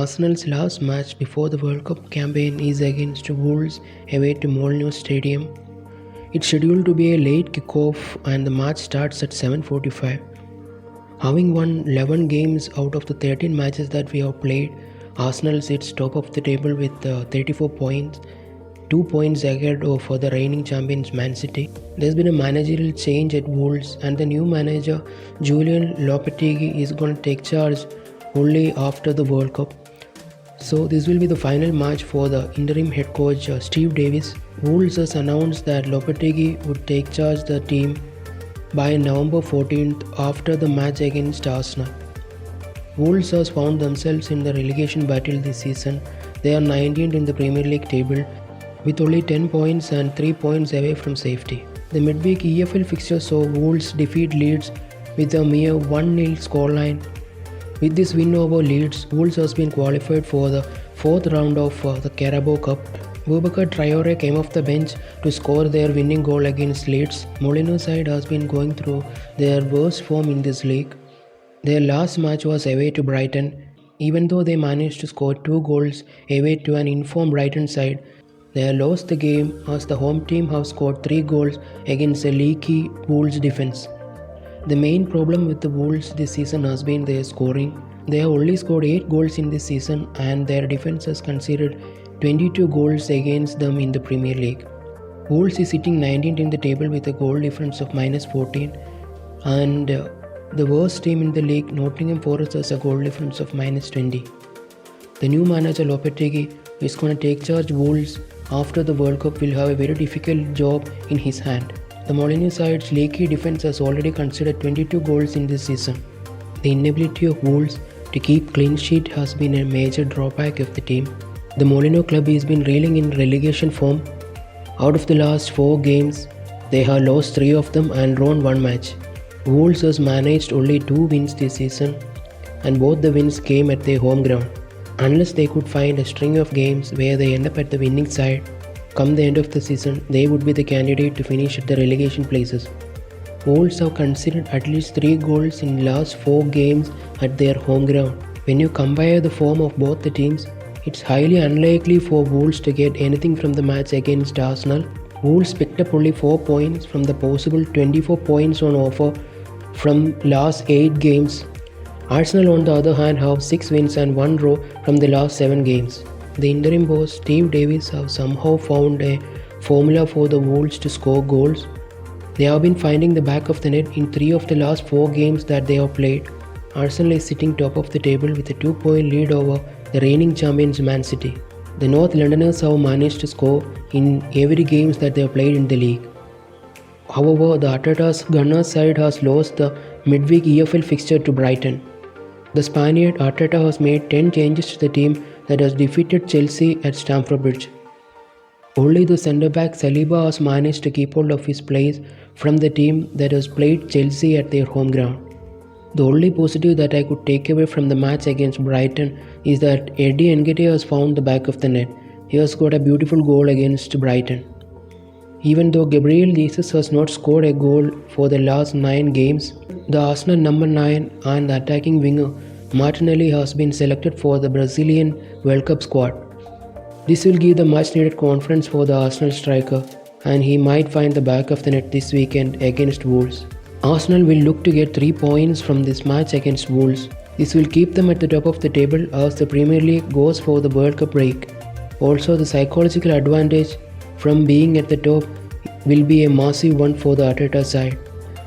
Arsenal's last match before the World Cup campaign is against Wolves away to Molineux Stadium. It's scheduled to be a late kickoff and the match starts at 7:45. Having won 11 games out of the 13 matches that we have played, Arsenal sits top of the table with 34 points, 2 points ahead of the reigning champions Man City. There's been a managerial change at Wolves and the new manager Julian Lopetegui is going to take charge only after the World Cup. So this will be the final match for the interim head coach Steve Davis. Wolves has announced that Lopetegui would take charge the team by November 14th after the match against Arsenal. Wolves has found themselves in the relegation battle this season. They are 19th in the Premier League table with only 10 points and 3 points away from safety. The midweek EFL fixture saw Wolves defeat Leeds with a mere 1-0 scoreline. With this win over Leeds, Wolves has been qualified for the 4th round of the Carabao Cup. Boubacar Traore came off the bench to score their winning goal against Leeds. Molineux side has been going through their worst form in this league. Their last match was away to Brighton. Even though they managed to score 2 goals away to an informed Brighton side, they have lost the game as the home team have scored 3 goals against a leaky Wolves defense. The main problem with the Wolves this season has been their scoring. They have only scored 8 goals in this season and their defense has conceded 22 goals against them in the Premier League. Wolves is sitting 19th in the table with a goal difference of -14 and the worst team in the league, Nottingham Forest, has a goal difference of -20. The new manager Lopetegui is going to take charge Wolves after the World Cup will have a very difficult job in his hand. The Molineux side's leaky defense has already conceded 22 goals in this season. The inability of Wolves to keep clean sheet has been a major drawback of the team. The Molineux club has been reeling in relegation form. Out of the last 4 games, they have lost 3 of them and drawn 1 match. Wolves has managed only 2 wins this season and both the wins came at their home ground. Unless they could find a string of games where they end up at the winning side, come the end of the season, they would be the candidate to finish at the relegation places. Wolves have conceded at least 3 goals in last 4 games at their home ground. When you compare the form of both the teams, it's highly unlikely for Wolves to get anything from the match against Arsenal. Wolves picked up only 4 points from the possible 24 points on offer from last 8 games. Arsenal on the other hand have 6 wins and 1 draw from the last 7 games. The interim boss Steve Davis have somehow found a formula for the Wolves to score goals. They have been finding the back of the net in 3 of the last 4 games that they have played. Arsenal is sitting top of the table with a 2-point lead over the reigning champions Man City. The North Londoners have managed to score in every games that they have played in the league. However, the Arteta's Gunners side has lost the midweek EFL fixture to Brighton. The Spaniard Arteta has made 10 changes to the team that has defeated Chelsea at Stamford Bridge. Only the centre-back Saliba has managed to keep hold of his place from the team that has played Chelsea at their home ground. The only positive that I could take away from the match against Brighton is that Eddie Nketiah has found the back of the net. He has got a beautiful goal against Brighton. Even though Gabriel Jesus has not scored a goal for the last 9 games, the Arsenal number 9 and the attacking winger Martinelli has been selected for the Brazilian World Cup squad. This will give the much needed confidence for the Arsenal striker and he might find the back of the net this weekend against Wolves. Arsenal will look to get 3 points from this match against Wolves. This will keep them at the top of the table as the Premier League goes for the World Cup break. Also, the psychological advantage from being at the top will be a massive one for the Arteta side.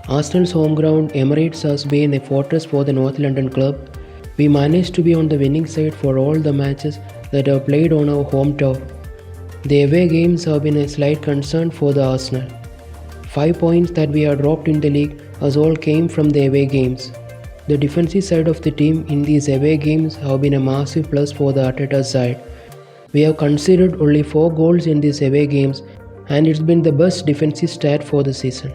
Arsenal's home ground Emirates has been a fortress for the North London club. We managed to be on the winning side for all the matches that are played on our home turf. The away games have been a slight concern for the Arsenal. 5 points that we have dropped in the league has all came from the away games. The defensive side of the team in these away games have been a massive plus for the Arteta side. We have conceded only 4 goals in these away games and it's been the best defensive stat for the season.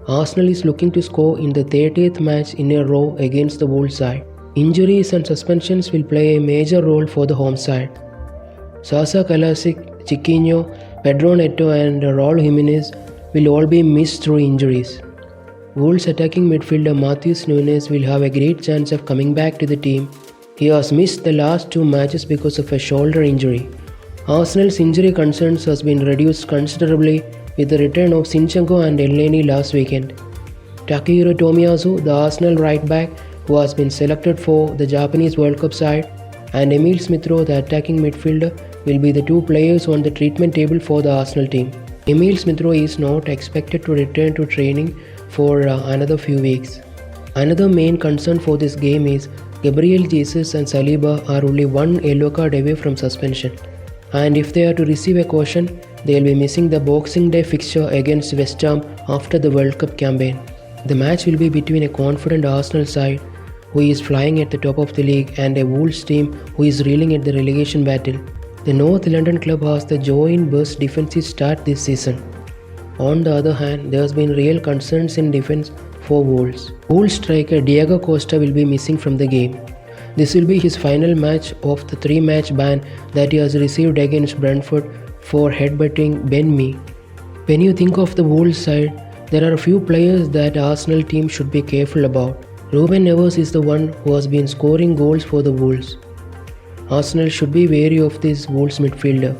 Arsenal is looking to score in the 30th match in a row against the Wolves side. Injuries and suspensions will play a major role for the home side. Sasa Kalasic, Chiquinho, Pedro Neto and Raul Jimenez will all be missed through injuries. Wolves attacking midfielder Matheus Nunes will have a great chance of coming back to the team He has missed the last two matches because of a shoulder injury. Arsenal's injury concerns has been reduced considerably with the return of Zinchenko and Elneny last weekend. Takehiro Tomiyasu, the Arsenal right back who has been selected for the Japanese World Cup side, and Emil Smith-Rowe, the attacking midfielder, will be the two players on the treatment table for the Arsenal team. Emil Smith-Rowe is not expected to return to training for another few weeks. Another main concern for this game is Gabriel Jesus and Saliba are only one yellow card away from suspension. And if they are to receive a caution, they will be missing the Boxing Day fixture against West Ham after the World Cup campaign. The match will be between a confident Arsenal side who is flying at the top of the league and a Wolves team who is reeling at the relegation battle. The North London club has the joy-in-burst defensive start this season. On the other hand, there has been real concerns in defense for Wolves. Wolves striker Diego Costa will be missing from the game. This will be his final match of the 3-match ban that he has received against Brentford for headbutting Ben Mee. When you think of the Wolves side, there are a few players that Arsenal team should be careful about. Ruben Neves is the one who has been scoring goals for the Wolves. Arsenal should be wary of this Wolves midfielder.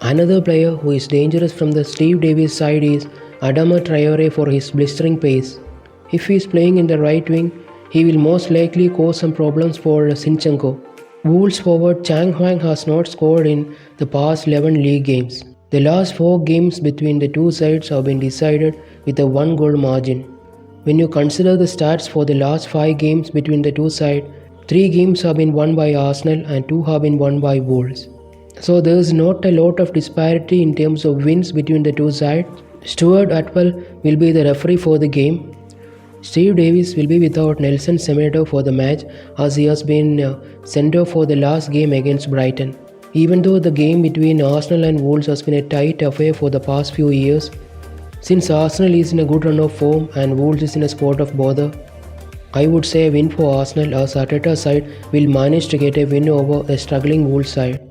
Another player who is dangerous from the Steve Davies side is Adama Traore for his blistering pace. If he is playing in the right wing, he will most likely cause some problems for Zinchenko. Wolves forward Chang Huang has not scored in the past 11 league games. The last 4 games between the two sides have been decided with a 1-goal margin. When you consider the stats for the last 5 games between the two sides, 3 games have been won by Arsenal and 2 have been won by Wolves. So there is not a lot of disparity in terms of wins between the two sides. Stuart Atwell will be the referee for the game. Steve Davies will be without Nelson Semedo for the match as he has been sent off for the last game against Brighton. Even though the game between Arsenal and Wolves has been a tight affair for the past few years, since Arsenal is in a good run of form and Wolves is in a spot of bother, I would say a win for Arsenal as Arteta's side will manage to get a win over a struggling Wolves side.